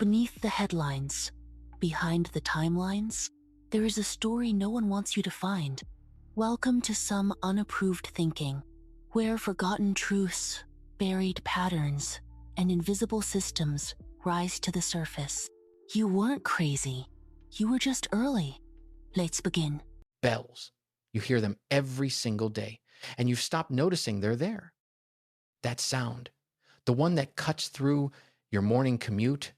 Beneath the headlines, behind the timelines, there is a story no one wants you to find. Welcome to some unapproved thinking, where forgotten truths, buried patterns, and invisible systems rise to the surface. You weren't crazy. You were just early. Let's begin. Bells. You hear them every single day, and you've stopped noticing they're there. That sound, the one that cuts through your morning commute,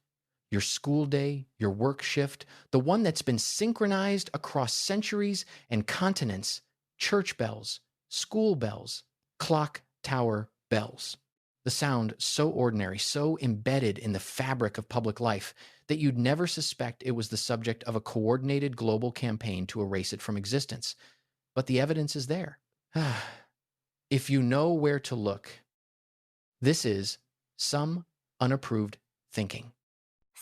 your school day, your work shift, the one that's been synchronized across centuries and continents, church bells, school bells, clock tower bells. The sound so ordinary, so embedded in the fabric of public life that you'd never suspect it was the subject of a coordinated global campaign to erase it from existence. But the evidence is there. If you know where to look, this is Some Unapproved Thinking.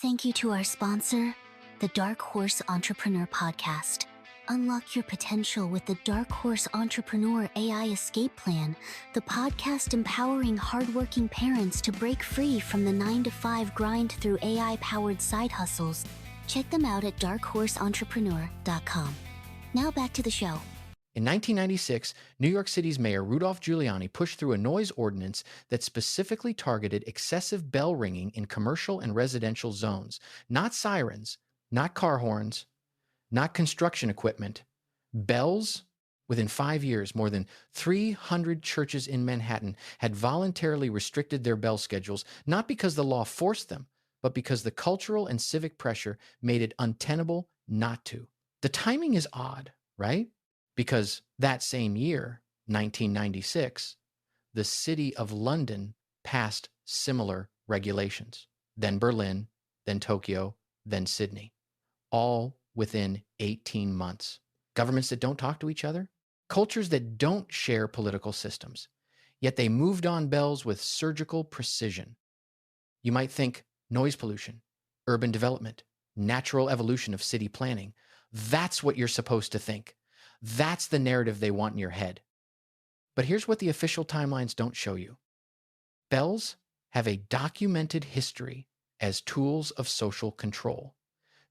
Thank you to our sponsor, the Dark Horse Entrepreneur Podcast. Unlock your potential with the Dark Horse Entrepreneur AI Escape Plan, the podcast empowering hardworking parents to break free from the 9-to-5 grind through AI-powered side hustles. Check them out at darkhorseentrepreneur.com. Now back to the show. In 1996, New York City's Mayor Rudolph Giuliani pushed through a noise ordinance that specifically targeted excessive bell ringing in commercial and residential zones. Not sirens, not car horns, not construction equipment. Bells. Within 5 years, more than 300 churches in Manhattan had voluntarily restricted their bell schedules, not because the law forced them, but because the cultural and civic pressure made it untenable not to. The timing is odd, right? Because that same year, 1996, the city of London passed similar regulations. Then Berlin, then Tokyo, then Sydney. All within 18 months. Governments that don't talk to each other, cultures that don't share political systems, yet they moved on bells with surgical precision. You might think noise pollution, urban development, natural evolution of city planning. That's what you're supposed to think. That's the narrative they want in your head. But here's what the official timelines don't show you. Bells have a documented history as tools of social control.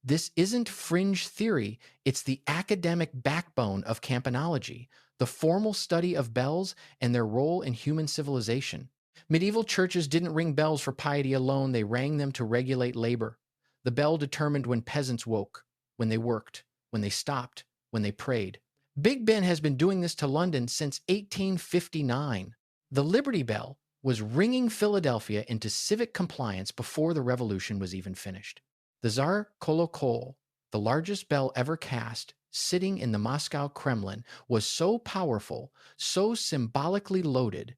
This isn't fringe theory, it's the academic backbone of campanology, the formal study of bells and their role in human civilization. Medieval churches didn't ring bells for piety alone, they rang them to regulate labor. The bell determined when peasants woke, when they worked, when they stopped, when they prayed. Big Ben has been doing this to London since 1859. The Liberty Bell was ringing Philadelphia into civic compliance before the revolution was even finished. The Tsar Kolokol, the largest bell ever cast, sitting in the Moscow Kremlin, was so powerful, so symbolically loaded,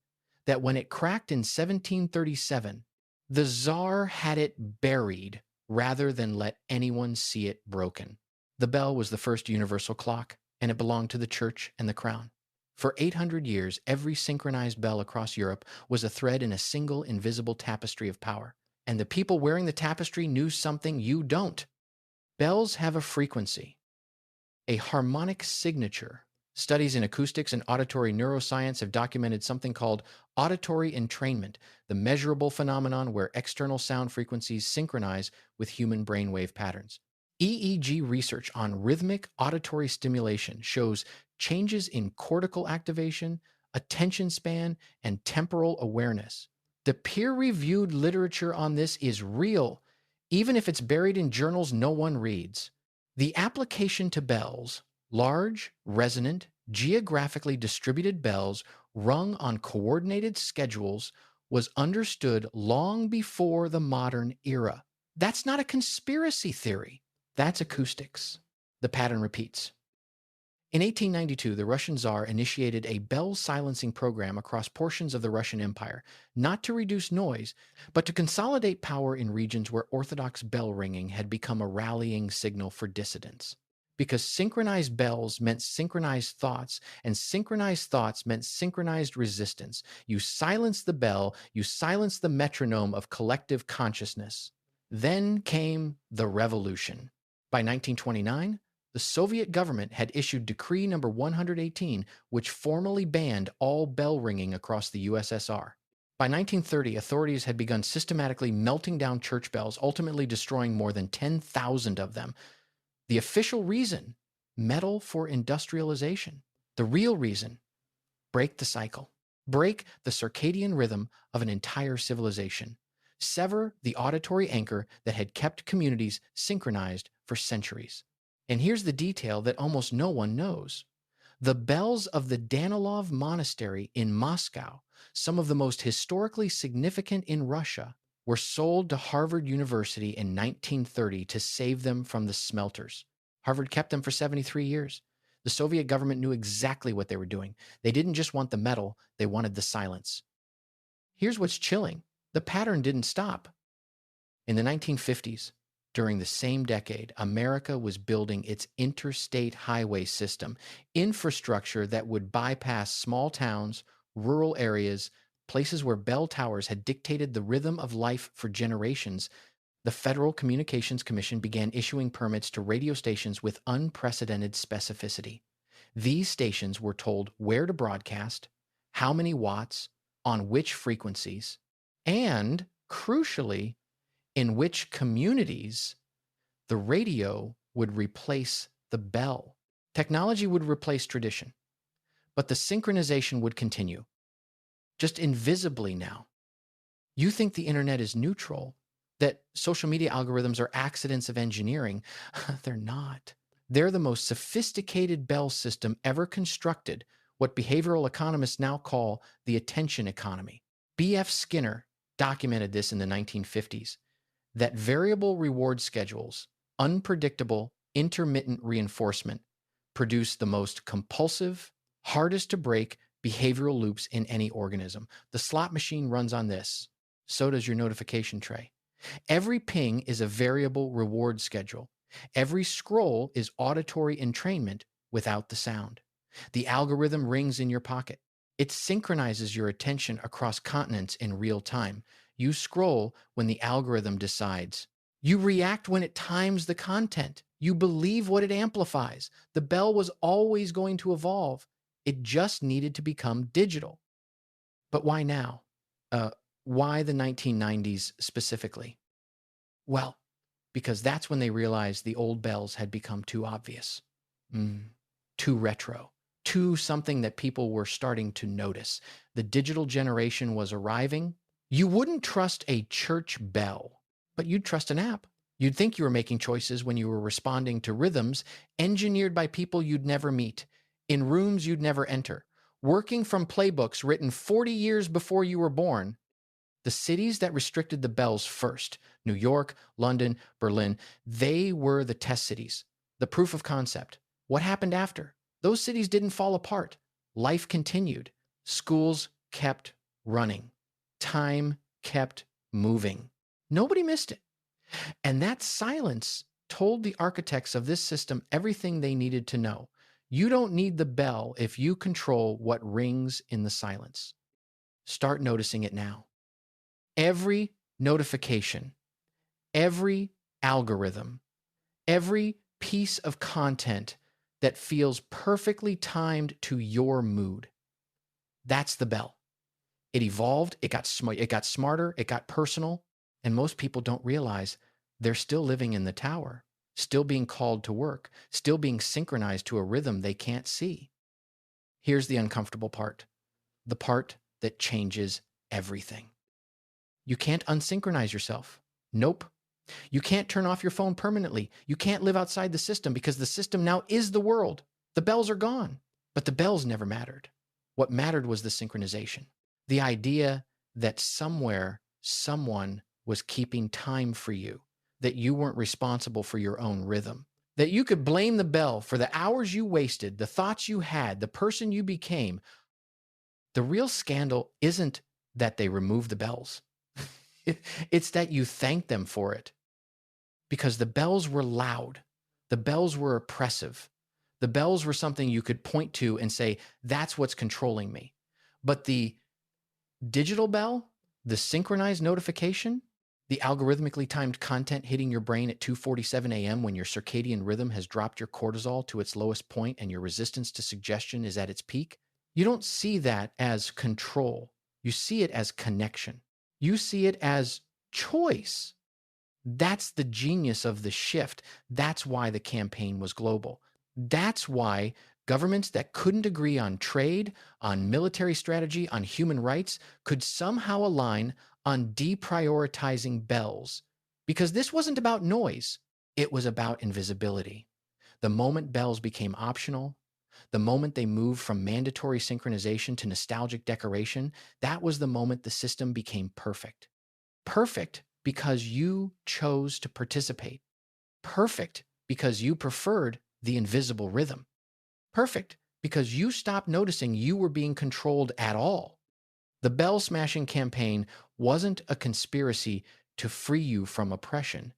that when it cracked in 1737, the Tsar had it buried rather than let anyone see it broken. The bell was the first universal clock, and it belonged to the church and the crown. For 800 years, every synchronized bell across Europe was a thread in a single invisible tapestry of power. And the people wearing the tapestry knew something you don't. Bells have a frequency, a harmonic signature. Studies in acoustics and auditory neuroscience have documented something called auditory entrainment, the measurable phenomenon where external sound frequencies synchronize with human brainwave patterns. EEG research on rhythmic auditory stimulation shows changes in cortical activation, attention span, and temporal awareness. The peer-reviewed literature on this is real, even if it's buried in journals no one reads. The application to bells, large, resonant, geographically distributed bells rung on coordinated schedules, was understood long before the modern era. That's not a conspiracy theory. That's acoustics. The pattern repeats. In 1892, the Russian Tsar initiated a bell silencing program across portions of the Russian Empire, not to reduce noise, but to consolidate power in regions where orthodox bell ringing had become a rallying signal for dissidents. Because synchronized bells meant synchronized thoughts, and synchronized thoughts meant synchronized resistance. You silence the bell, you silence the metronome of collective consciousness. Then came the revolution. By 1929, the Soviet government had issued Decree number 118, which formally banned all bell ringing across the USSR. By 1930, authorities had begun systematically melting down church bells, ultimately destroying more than 10,000 of them. The official reason, metal for industrialization. The real reason, break the cycle. Break the circadian rhythm of an entire civilization. Sever the auditory anchor that had kept communities synchronized for centuries. And here's the detail that almost no one knows. The bells of the Danilov Monastery in Moscow, some of the most historically significant in Russia, were sold to Harvard University in 1930 to save them from the smelters. Harvard kept them for 73 years. The Soviet government knew exactly what they were doing. They didn't just want the metal, they wanted the silence. Here's what's chilling. The pattern didn't stop. In the 1950s, during the same decade, America was building its interstate highway system, infrastructure that would bypass small towns, rural areas, places where bell towers had dictated the rhythm of life for generations. The Federal Communications Commission began issuing permits to radio stations with unprecedented specificity. These stations were told where to broadcast, how many watts, on which frequencies, and, crucially, in which communities the radio would replace the bell. Technology would replace tradition, but the synchronization would continue, just invisibly now. You think the internet is neutral, that social media algorithms are accidents of engineering. They're not. They're the most sophisticated bell system ever constructed, what behavioral economists now call the attention economy. B.F. Skinner documented this in the 1950s, that variable reward schedules, unpredictable, intermittent reinforcement, produce the most compulsive, hardest to break behavioral loops in any organism. The slot machine runs on this. So does your notification tray. Every ping is a variable reward schedule. Every scroll is auditory entrainment without the sound. The algorithm rings in your pocket. It synchronizes your attention across continents in real time. You scroll when the algorithm decides. You react when it times the content. You believe what it amplifies. The bell was always going to evolve. It just needed to become digital. But why now? Why the 1990s specifically? Well, because that's when they realized the old bells had become too obvious, too retro, too something that people were starting to notice. The digital generation was arriving. You wouldn't trust a church bell, but you'd trust an app. You'd think you were making choices when you were responding to rhythms engineered by people you'd never meet, in rooms you'd never enter, working from playbooks written 40 years before you were born. The cities that restricted the bells first, New York, London, Berlin, they were the test cities, the proof of concept. What happened after? Those cities didn't fall apart. Life continued. Schools kept running. Time kept moving. Nobody missed it. And that silence told the architects of this system everything they needed to know. You don't need the bell if you control what rings in the silence. Start noticing it now. Every notification, every algorithm, every piece of content that feels perfectly timed to your mood, that's the bell. It evolved, it got smarter, it got personal, and most people don't realize they're still living in the tower, still being called to work, still being synchronized to a rhythm they can't see. Here's the uncomfortable part, the part that changes everything. You can't unsynchronize yourself. Nope. You can't turn off your phone permanently. You can't live outside the system because the system now is the world. The bells are gone. But the bells never mattered. What mattered was the synchronization. The idea that somewhere, someone was keeping time for you, that you weren't responsible for your own rhythm, that you could blame the bell for the hours you wasted, the thoughts you had, the person you became. The real scandal isn't that they removed the bells. It's that you thank them for it. Because the bells were loud. The bells were oppressive. The bells were something you could point to and say, that's what's controlling me. But the digital bell, the synchronized notification, the algorithmically timed content hitting your brain at 2:47 a.m. when your circadian rhythm has dropped your cortisol to its lowest point and your resistance to suggestion is at its peak, you don't see that as control. You see it as connection. You see it as choice. That's the genius of the shift. That's why the campaign was global. That's why governments that couldn't agree on trade, on military strategy, on human rights could somehow align on deprioritizing bells. Because this wasn't about noise, it was about invisibility. The moment bells became optional, the moment they moved from mandatory synchronization to nostalgic decoration, that was the moment the system became perfect. Perfect because you chose to participate. Perfect because you preferred the invisible rhythm. Perfect because you stopped noticing you were being controlled at all. The bell smashing campaign wasn't a conspiracy to free you from oppression.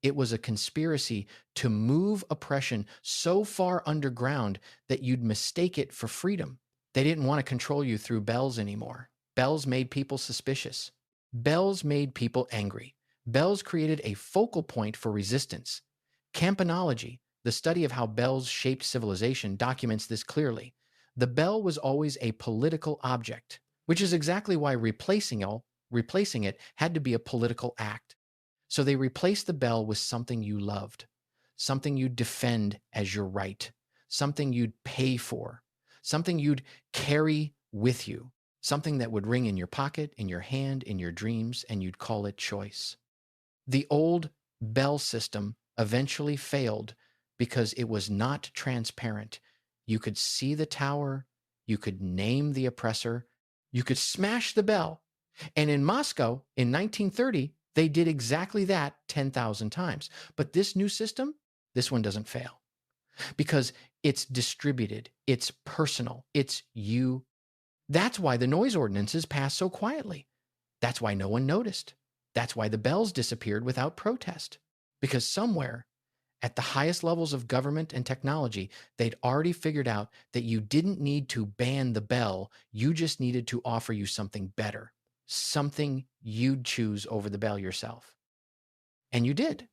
It was a conspiracy to move oppression so far underground that you'd mistake it for freedom. They didn't want to control you through bells anymore. Bells made people suspicious. Bells made people angry. Bells created a focal point for resistance. Campanology, the study of how bells shaped civilization, documents this clearly. The bell was always a political object, which is exactly why replacing it had to be a political act. So they replaced the bell with something you loved, something you'd defend as your right, something you'd pay for, something you'd carry with you, something that would ring in your pocket, in your hand, in your dreams, and you'd call it choice. The old bell system eventually failed because it was not transparent. You could see the tower, you could name the oppressor, you could smash the bell. And in Moscow in 1930, they did exactly that 10,000 times. But this new system, this one doesn't fail because it's distributed, it's personal, it's you. That's why the noise ordinances passed so quietly. That's why no one noticed. That's why the bells disappeared without protest. Because somewhere at the highest levels of government and technology, they'd already figured out that you didn't need to ban the bell, you just needed to offer you something better, something you'd choose over the bell yourself. And you did.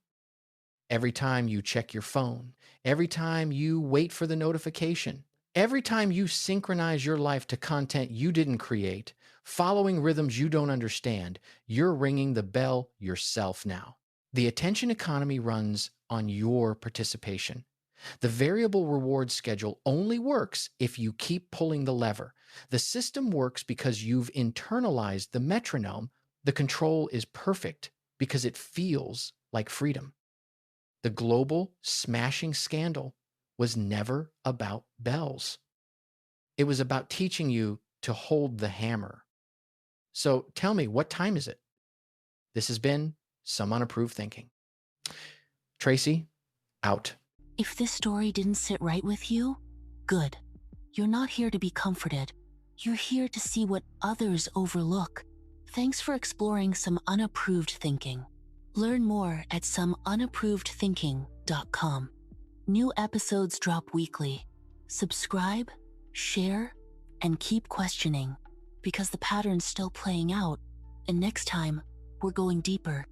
Every time you check your phone, every time you wait for the notification, every time you synchronize your life to content you didn't create, following rhythms you don't understand, you're ringing the bell yourself now. The attention economy runs on your participation. The variable reward schedule only works if you keep pulling the lever. The system works because you've internalized the metronome. The control is perfect because it feels like freedom. The global smashing scandal was never about bells. It was about teaching you to hold the hammer. So tell me, what time is it? This has been Some Unapproved Thinking. Tracy, out. If this story didn't sit right with you, good. You're not here to be comforted. You're here to see what others overlook. Thanks for exploring some unapproved thinking. Learn more at someunapprovedthinking.com. New episodes drop weekly. Subscribe, share, and keep questioning because the pattern's still playing out. And next time, we're going deeper.